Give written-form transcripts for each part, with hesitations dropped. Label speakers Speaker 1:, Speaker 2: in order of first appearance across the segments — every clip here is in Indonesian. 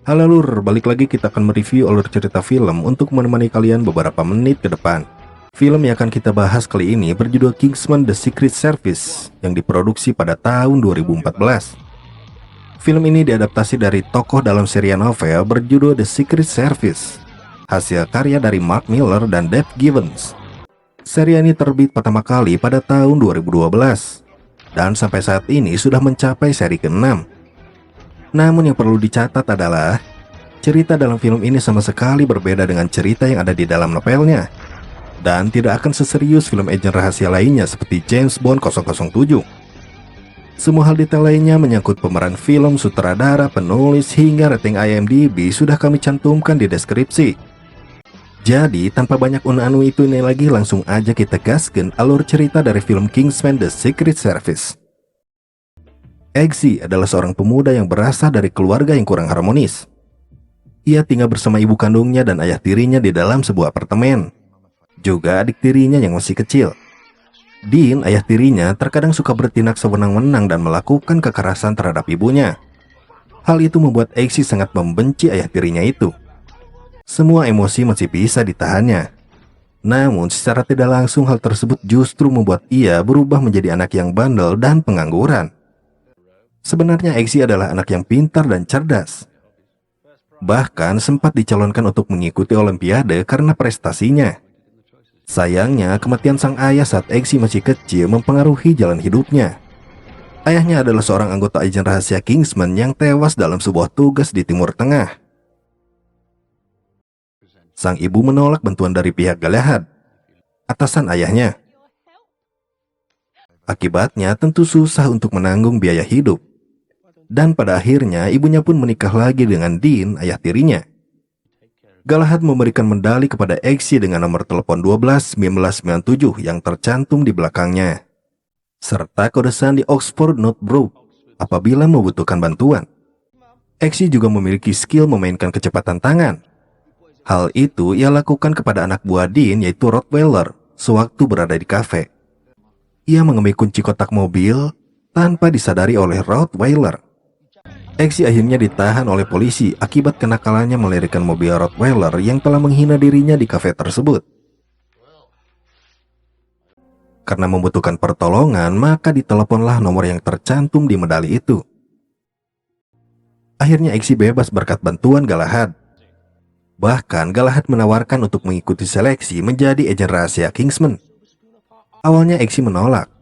Speaker 1: Halo lur, balik lagi kita akan mereview alur cerita film untuk menemani kalian beberapa menit ke depan. Film yang akan kita bahas kali ini berjudul Kingsman: The Secret Service yang diproduksi pada tahun 2014. Film ini diadaptasi dari tokoh dalam serial novel berjudul The Secret Service, hasil karya dari Mark Millar dan Dave Gibbons. Serial ini terbit pertama kali pada tahun 2012 dan sampai saat ini sudah mencapai seri ke-6. Namun yang perlu dicatat adalah cerita dalam film ini sama sekali berbeda dengan cerita yang ada di dalam novelnya, dan tidak akan seserius film agen rahasia lainnya seperti James Bond 007. Semua hal detail lainnya menyangkut pemeran film, sutradara, penulis, hingga rating IMDb sudah kami cantumkan di deskripsi. Jadi tanpa banyak unu-anu itu ini lagi, langsung aja kita gaskan alur cerita dari film Kingsman: The Secret Service. Eggsy adalah seorang pemuda yang berasal dari keluarga yang kurang harmonis. Ia tinggal bersama ibu kandungnya dan ayah tirinya di dalam sebuah apartemen. Juga adik tirinya yang masih kecil. Dean, ayah tirinya, terkadang suka bertindak sewenang-wenang dan melakukan kekerasan terhadap ibunya. Hal itu membuat Eggsy sangat membenci ayah tirinya itu. Semua emosi masih bisa ditahannya. Namun secara tidak langsung hal tersebut justru membuat ia berubah menjadi anak yang bandel dan pengangguran. Sebenarnya Eggsy adalah anak yang pintar dan cerdas. Bahkan sempat dicalonkan untuk mengikuti Olimpiade karena prestasinya. Sayangnya kematian sang ayah saat Eggsy masih kecil mempengaruhi jalan hidupnya. Ayahnya adalah seorang anggota agen rahasia Kingsman yang tewas dalam sebuah tugas di Timur Tengah. Sang ibu menolak bantuan dari pihak Galahad, atasan ayahnya. Akibatnya tentu susah untuk menanggung biaya hidup. Dan pada akhirnya ibunya pun menikah lagi dengan Dean, ayah tirinya. Galahad memberikan medali kepada Eggsy dengan nomor telepon 12 1997 yang tercantum di belakangnya, serta kode sandi Oxford Notebook apabila membutuhkan bantuan. Eggsy juga memiliki skill memainkan kecepatan tangan. Hal itu ia lakukan kepada anak buah Dean, yaitu Rottweiler, sewaktu berada di kafe. Ia mengambil kunci kotak mobil tanpa disadari oleh Rottweiler. Eggsy akhirnya ditahan oleh polisi akibat kenakalannya melirikan mobil Rottweiler yang telah menghina dirinya di kafe tersebut. Karena membutuhkan pertolongan, maka diteleponlah nomor yang tercantum di medali itu. Akhirnya Eggsy bebas berkat bantuan Galahad. Bahkan Galahad menawarkan untuk mengikuti seleksi menjadi agen rahasia Kingsman. Awalnya Eggsy menolak.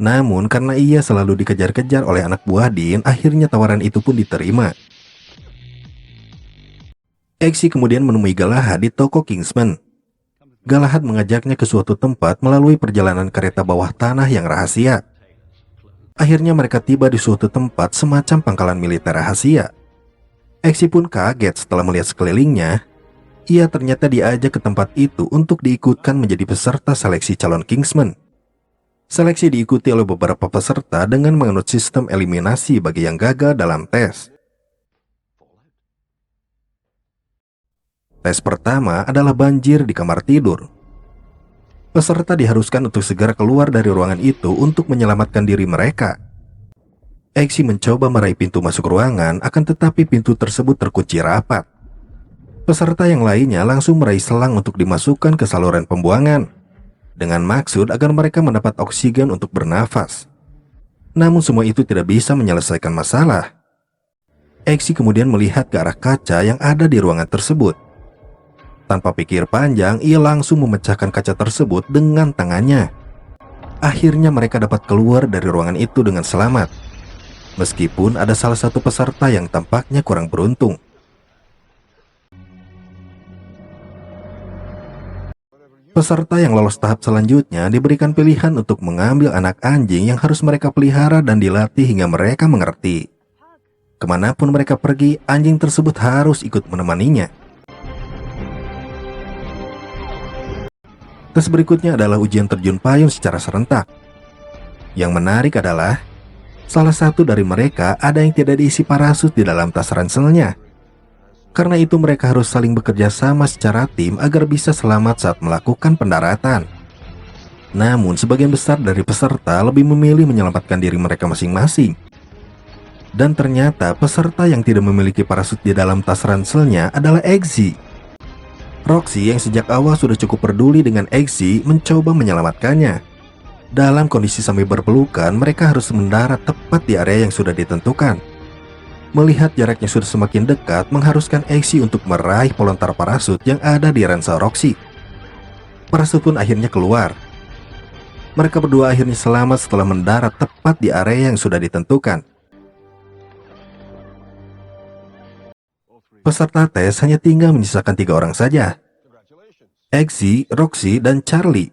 Speaker 1: Namun karena ia selalu dikejar-kejar oleh anak buah Dean, akhirnya tawaran itu pun diterima. Eggsy kemudian menemui Galahad di toko Kingsman. Galahad mengajaknya ke suatu tempat melalui perjalanan kereta bawah tanah yang rahasia. Akhirnya mereka tiba di suatu tempat semacam pangkalan militer rahasia. Eggsy pun kaget setelah melihat sekelilingnya. Ia ternyata diajak ke tempat itu untuk diikutkan menjadi peserta seleksi calon Kingsman. Seleksi diikuti oleh beberapa peserta dengan menganut sistem eliminasi bagi yang gagal dalam tes. Tes pertama adalah banjir di kamar tidur. Peserta diharuskan untuk segera keluar dari ruangan itu untuk menyelamatkan diri mereka. Eggsy mencoba meraih pintu masuk ruangan, akan tetapi pintu tersebut terkunci rapat. Peserta yang lainnya langsung meraih selang untuk dimasukkan ke saluran pembuangan, dengan maksud agar mereka mendapat oksigen untuk bernafas. Namun semua itu tidak bisa menyelesaikan masalah. Eggsy kemudian melihat ke arah kaca yang ada di ruangan tersebut. Tanpa pikir panjang, ia langsung memecahkan kaca tersebut dengan tangannya. Akhirnya mereka dapat keluar dari ruangan itu dengan selamat. Meskipun ada salah satu peserta yang tampaknya kurang beruntung. Peserta yang lolos tahap selanjutnya diberikan pilihan untuk mengambil anak anjing yang harus mereka pelihara dan dilatih hingga mereka mengerti. Kemanapun mereka pergi, anjing tersebut harus ikut menemaninya. Tes berikutnya adalah ujian terjun payung secara serentak. Yang menarik adalah salah satu dari mereka ada yang tidak diisi parasut di dalam tas ranselnya. Karena itu mereka harus saling bekerja sama secara tim agar bisa selamat saat melakukan pendaratan. Namun sebagian besar dari peserta lebih memilih menyelamatkan diri mereka masing-masing Dan ternyata peserta yang tidak memiliki parasut di dalam tas ranselnya adalah Eggsy. Roxy yang sejak awal sudah cukup peduli dengan Eggsy mencoba menyelamatkannya. Dalam kondisi sambil berpelukan, mereka harus mendarat tepat di area yang sudah ditentukan. Melihat jaraknya sudah semakin dekat, mengharuskan Eggsy untuk meraih pelontar parasut yang ada di ransel Roxy. Parasut pun akhirnya keluar. Mereka berdua akhirnya selamat setelah mendarat tepat di area yang sudah ditentukan. Peserta tes hanya tinggal menyisakan 3 orang saja. Eggsy, Roxy, dan Charlie.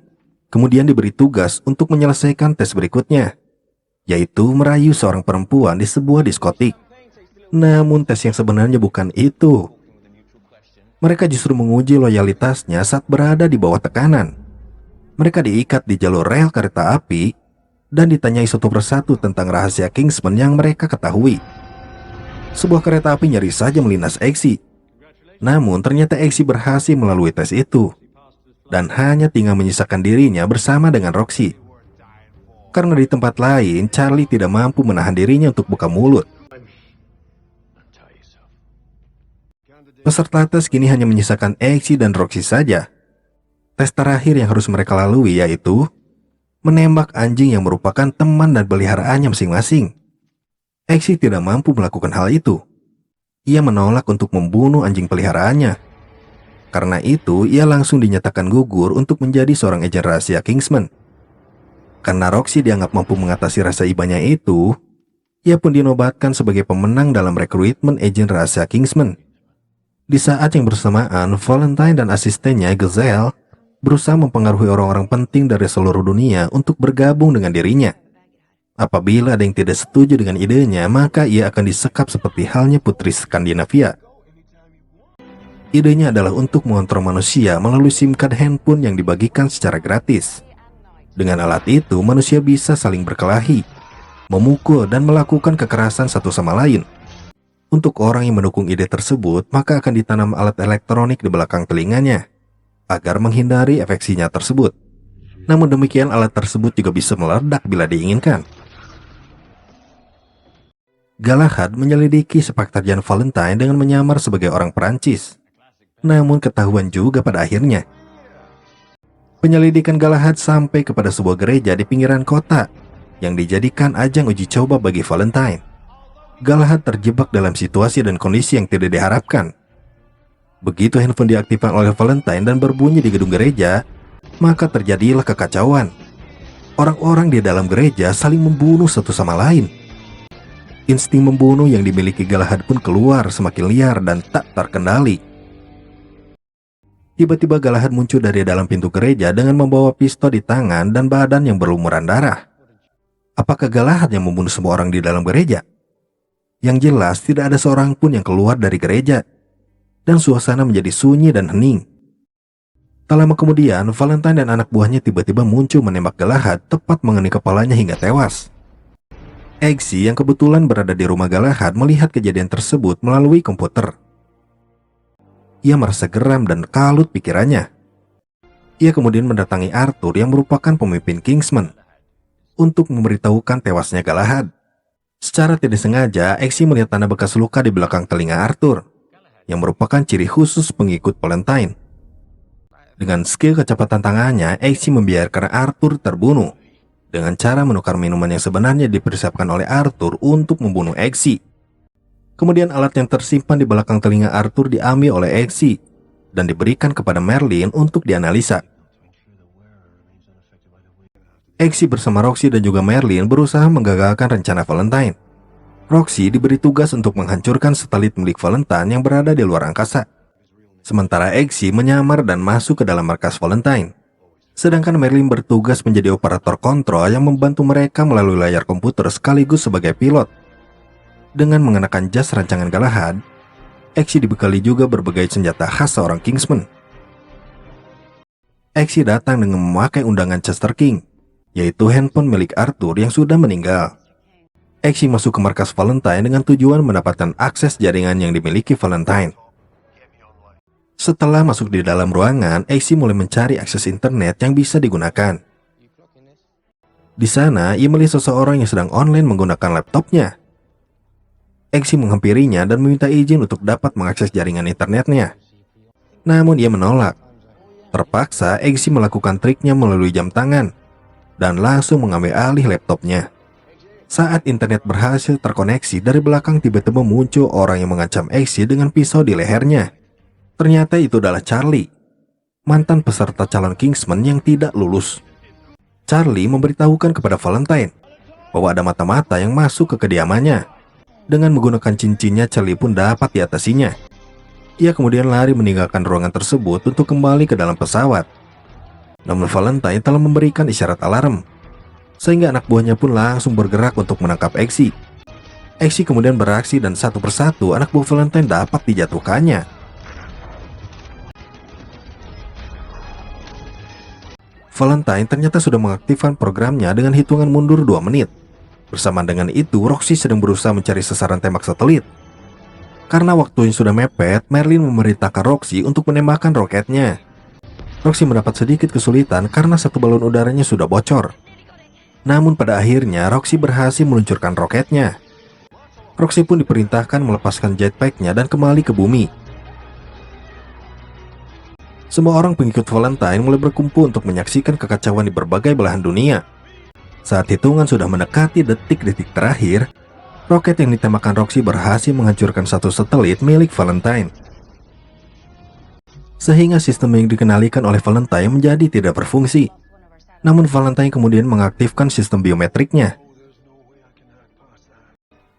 Speaker 1: Kemudian diberi tugas untuk menyelesaikan tes berikutnya, yaitu merayu seorang perempuan di sebuah diskotik. Namun tes yang sebenarnya bukan itu. Mereka justru menguji loyalitasnya saat berada di bawah tekanan. Mereka diikat di jalur rel kereta api dan ditanyai satu persatu tentang rahasia Kingsman yang mereka ketahui. Sebuah kereta api nyaris saja melindas Eggsy. Namun ternyata Eggsy berhasil melalui tes itu dan hanya tinggal menyisakan dirinya bersama dengan Roxy. Karena di tempat lain, Charlie tidak mampu menahan dirinya untuk buka mulut. Peserta tes kini hanya menyisakan Eggsy dan Roxy saja. Tes terakhir yang harus mereka lalui yaitu menembak anjing yang merupakan teman dan peliharaannya masing-masing. Eggsy tidak mampu melakukan hal itu. Ia menolak untuk membunuh anjing peliharaannya. Karena itu, ia langsung dinyatakan gugur untuk menjadi seorang agen rahasia Kingsman. Karena Roxy dianggap mampu mengatasi rasa ibanya itu, ia pun dinobatkan sebagai pemenang dalam rekrutmen agen rahasia Kingsman. Di saat yang bersamaan, Valentine dan asistennya Gazelle berusaha mempengaruhi orang-orang penting dari seluruh dunia untuk bergabung dengan dirinya. Apabila ada yang tidak setuju dengan idenya, maka ia akan disekap seperti halnya Putri Skandinavia. Idenya adalah untuk mengontrol manusia melalui SIM card handphone yang dibagikan secara gratis. Dengan alat itu, manusia bisa saling berkelahi, memukul, dan melakukan kekerasan satu sama lain. Untuk orang yang mendukung ide tersebut, maka akan ditanam alat elektronik di belakang telinganya, agar menghindari efek sinyal tersebut. Namun demikian, alat tersebut juga bisa meledak bila diinginkan. Galahad menyelidiki sepak terjang Valentine dengan menyamar sebagai orang Perancis. Namun ketahuan juga pada akhirnya. Penyelidikan Galahad sampai kepada sebuah gereja di pinggiran kota yang dijadikan ajang uji coba bagi Valentine. Galahad terjebak dalam situasi dan kondisi yang tidak diharapkan. Begitu handphone diaktifkan oleh Valentine dan berbunyi di gedung gereja, maka terjadilah kekacauan. Orang-orang di dalam gereja saling membunuh satu sama lain. Insting membunuh yang dimiliki Galahad pun keluar semakin liar dan tak terkendali. Tiba-tiba Galahad muncul dari dalam pintu gereja dengan membawa pistol di tangan dan badan yang berlumuran darah. Apakah Galahad yang membunuh semua orang di dalam gereja? Yang jelas tidak ada seorang pun yang keluar dari gereja, dan suasana menjadi sunyi dan hening. Tak lama kemudian, Valentine dan anak buahnya tiba-tiba muncul menembak Galahad tepat mengenai kepalanya hingga tewas. Eggsy yang kebetulan berada di rumah Galahad melihat kejadian tersebut melalui komputer. Ia merasa geram dan kalut pikirannya. Ia kemudian mendatangi Arthur yang merupakan pemimpin Kingsman untuk memberitahukan tewasnya Galahad. Secara tidak sengaja, Eggsy melihat tanda bekas luka di belakang telinga Arthur, yang merupakan ciri khusus pengikut Valentine. Dengan skill kecepatan tangannya, Eggsy membiarkan Arthur terbunuh dengan cara menukar minuman yang sebenarnya dipersiapkan oleh Arthur untuk membunuh Eggsy. Kemudian alat yang tersimpan di belakang telinga Arthur diambil oleh Eggsy dan diberikan kepada Merlin untuk dianalisa. Eggsy bersama Roxy dan juga Merlin berusaha menggagalkan rencana Valentine. Roxy diberi tugas untuk menghancurkan satelit milik Valentine yang berada di luar angkasa. Sementara Eggsy menyamar dan masuk ke dalam markas Valentine. Sedangkan Merlin bertugas menjadi operator kontrol yang membantu mereka melalui layar komputer sekaligus sebagai pilot. Dengan mengenakan jas rancangan Galahad, Eggsy dibekali juga berbagai senjata khas seorang Kingsman. Eggsy datang dengan memakai undangan Chester King, yaitu handphone milik Arthur yang sudah meninggal. Eggsy masuk ke markas Valentine dengan tujuan mendapatkan akses jaringan yang dimiliki Valentine. Setelah masuk di dalam ruangan, Eggsy mulai mencari akses internet yang bisa digunakan. Di sana, ia melihat seseorang yang sedang online menggunakan laptopnya. Exi menghampirinya dan meminta izin untuk dapat mengakses jaringan internetnya. Namun ia menolak. Terpaksa, Exi melakukan triknya melalui jam tangan dan langsung mengambil alih laptopnya. Saat internet berhasil terkoneksi, dari belakang tiba-tiba muncul orang yang mengancam Exi dengan pisau di lehernya. Ternyata itu adalah Charlie, mantan peserta calon Kingsman yang tidak lulus. Charlie memberitahukan kepada Valentine bahwa ada mata-mata yang masuk ke kediamannya. Dengan menggunakan cincinnya, Charlie pun dapat diatasinya. Ia kemudian lari meninggalkan ruangan tersebut untuk kembali ke dalam pesawat. Namun Valentine telah memberikan isyarat alarm, sehingga anak buahnya pun langsung bergerak untuk menangkap Exi. Exi kemudian beraksi dan satu persatu anak buah Valentine dapat dijatuhkannya. Valentine ternyata sudah mengaktifkan programnya dengan hitungan mundur 2 menit. Bersamaan dengan itu, Roxy sedang berusaha mencari sasaran tembak satelit. Karena waktunya sudah mepet, Merlin memerintahkan Roxy untuk menembakkan roketnya. Roxy mendapat sedikit kesulitan karena satu balon udaranya sudah bocor. Namun pada akhirnya, Roxy berhasil meluncurkan roketnya. Roxy pun diperintahkan melepaskan jetpacknya dan kembali ke bumi. Semua orang pengikut Valentine mulai berkumpul untuk menyaksikan kekacauan di berbagai belahan dunia. Saat hitungan sudah mendekati detik-detik terakhir, roket yang ditembakkan Roxy berhasil menghancurkan satu satelit milik Valentine. Sehingga sistem yang dikendalikan oleh Valentine menjadi tidak berfungsi. Namun Valentine kemudian mengaktifkan sistem biometriknya.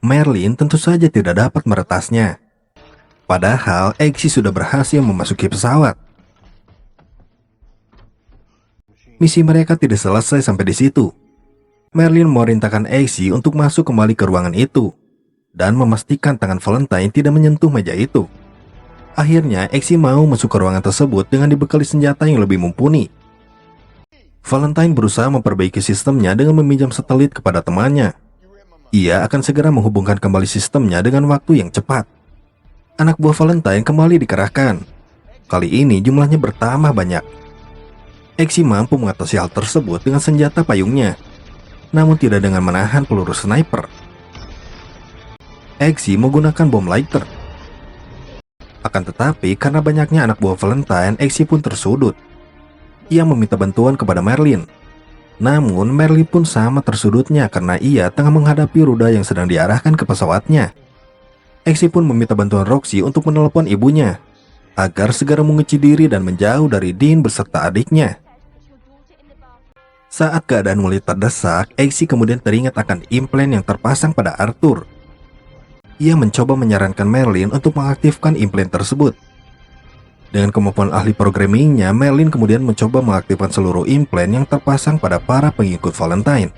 Speaker 1: Merlin tentu saja tidak dapat meretasnya. Padahal Exi sudah berhasil memasuki pesawat. Misi mereka tidak selesai sampai di situ. Merlin memerintahkan Exi untuk masuk kembali ke ruangan itu dan memastikan tangan Valentine tidak menyentuh meja itu. Akhirnya Exi mau masuk ke ruangan tersebut dengan dibekali senjata yang lebih mumpuni. Valentine berusaha memperbaiki sistemnya dengan meminjam satelit kepada temannya. Ia akan segera menghubungkan kembali sistemnya dengan waktu yang cepat. Anak buah Valentine kembali dikerahkan. Kali ini jumlahnya bertambah banyak. Exi mampu mengatasi hal tersebut dengan senjata payungnya, namun tidak dengan menahan peluru sniper. Exi menggunakan bom lighter. Akan tetapi, karena banyaknya anak buah Valentine, Exi pun tersudut. Ia meminta bantuan kepada Merlin. Namun, Merlin pun sama tersudutnya karena ia tengah menghadapi rudal yang sedang diarahkan ke pesawatnya. Exi pun meminta bantuan Roxy untuk menelepon ibunya agar segera mengunci diri dan menjauh dari Dean beserta adiknya. Saat keadaan mulai terdesak, Exi kemudian teringat akan implan yang terpasang pada Arthur. Ia mencoba menyarankan Merlin untuk mengaktifkan implan tersebut. Dengan kemampuan ahli programmingnya, Merlin kemudian mencoba mengaktifkan seluruh implan yang terpasang pada para pengikut Valentine.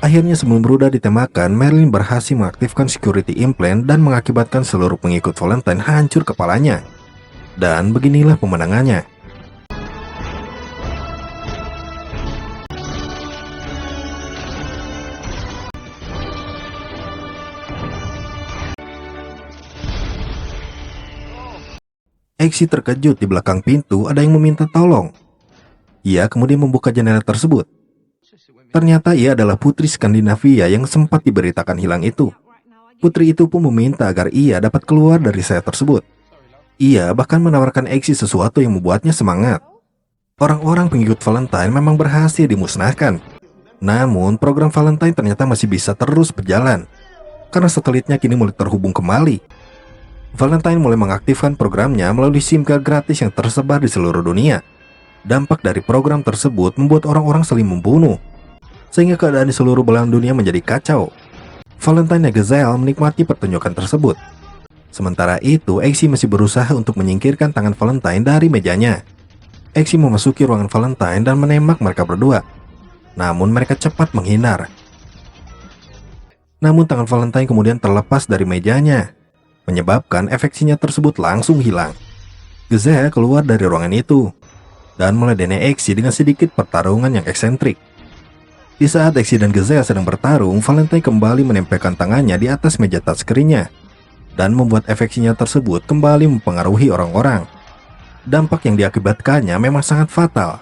Speaker 1: Akhirnya sebelum rudal ditembakkan, Merlin berhasil mengaktifkan security implant dan mengakibatkan seluruh pengikut Valentine hancur kepalanya. Dan beginilah pemenangannya. Exi terkejut di belakang pintu ada yang meminta tolong. Ia kemudian membuka jendela tersebut. Ternyata ia adalah putri Skandinavia yang sempat diberitakan hilang itu. Putri itu pun meminta agar ia dapat keluar dari sel tersebut. Ia bahkan menawarkan Exi sesuatu yang membuatnya semangat. Orang-orang pengikut Valentine memang berhasil dimusnahkan. Namun program Valentine ternyata masih bisa terus berjalan, karena satelitnya kini mulai terhubung kembali. Valentine mulai mengaktifkan programnya melalui SIM card gratis yang tersebar di seluruh dunia. Dampak dari program tersebut membuat orang-orang saling membunuh, sehingga keadaan di seluruh belahan dunia menjadi kacau. Valentine dan Gazelle menikmati pertunjukan tersebut. Sementara itu, Exi masih berusaha untuk menyingkirkan tangan Valentine dari mejanya. Exi memasuki ruangan Valentine dan menembak mereka berdua. Namun mereka cepat menghindar. Namun tangan Valentine kemudian terlepas dari mejanya, menyebabkan efeksinya tersebut langsung hilang. Gazelle keluar dari ruangan itu dan meledeni Exi dengan sedikit pertarungan yang eksentrik. Di saat Exi dan Gazelle sedang bertarung, Valentine kembali menempelkan tangannya di atas meja touchscreen-nya dan membuat efeksinya tersebut kembali mempengaruhi orang-orang. Dampak yang diakibatkannya memang sangat fatal.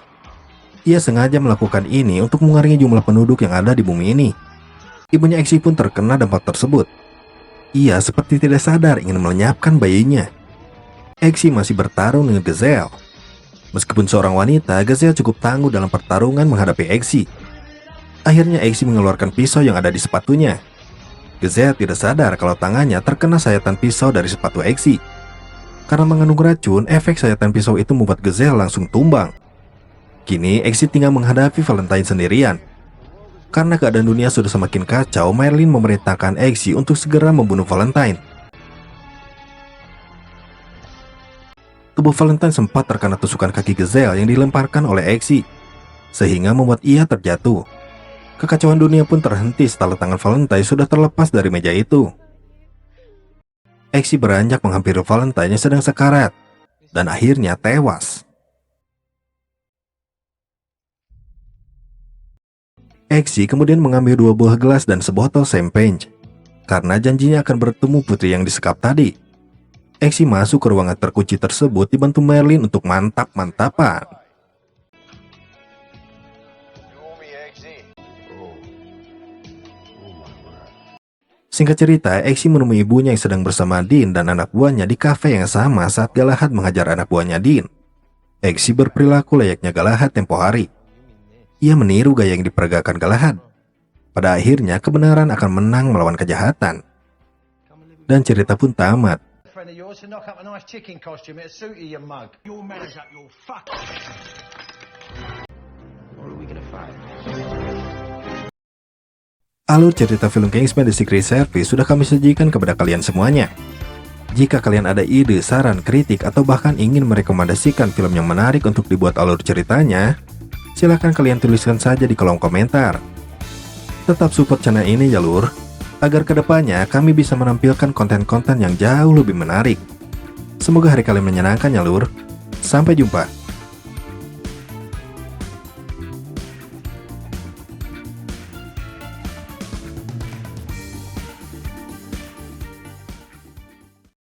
Speaker 1: Ia sengaja melakukan ini untuk mengurangi jumlah penduduk yang ada di bumi ini. Ibunya Exi pun terkena dampak tersebut. Ia seperti tidak sadar ingin melenyapkan bayinya. Exi masih bertarung dengan Gazelle. Meskipun seorang wanita, Gazelle cukup tangguh dalam pertarungan menghadapi Exi. Akhirnya Exi mengeluarkan pisau yang ada di sepatunya. Gazelle tidak sadar kalau tangannya terkena sayatan pisau dari sepatu Exi. Karena mengandung racun, efek sayatan pisau itu membuat Gazelle langsung tumbang. Kini Exi tinggal menghadapi Valentine sendirian. Karena keadaan dunia sudah semakin kacau, Marilyn memerintahkan Exi untuk segera membunuh Valentine. Tubuh Valentine sempat terkena tusukan kaki Gazelle yang dilemparkan oleh Exi, sehingga membuat ia terjatuh. Kekacauan dunia pun terhenti setelah tangan Valentine sudah terlepas dari meja itu. Exi beranjak menghampiri Valentine yang sedang sekarat, dan akhirnya tewas. Exi kemudian mengambil 2 buah gelas dan sebotol champagne, karena janjinya akan bertemu putri yang disekap tadi. Exi masuk ke ruangan terkunci tersebut dibantu Marilyn untuk mantap-mantapan. Singkat cerita, Exi menemui ibunya yang sedang bersama Dean dan anak buahnya di kafe yang sama saat Galahad mengajar anak buahnya Dean. Exi berperilaku layaknya Galahad tempo hari. Ia meniru gaya yang diperagakan Galahad. Pada akhirnya, kebenaran akan menang melawan kejahatan. Dan cerita pun tamat. Alur cerita film Kingsman The Secret Service sudah kami sajikan kepada kalian semuanya. Jika kalian ada ide, saran, kritik, atau bahkan ingin merekomendasikan film yang menarik untuk dibuat alur ceritanya, silahkan kalian tuliskan saja di kolom komentar. Tetap support channel ini ya lur, agar kedepannya kami bisa menampilkan konten-konten yang jauh lebih menarik. Semoga hari kalian menyenangkan ya lur. Sampai jumpa.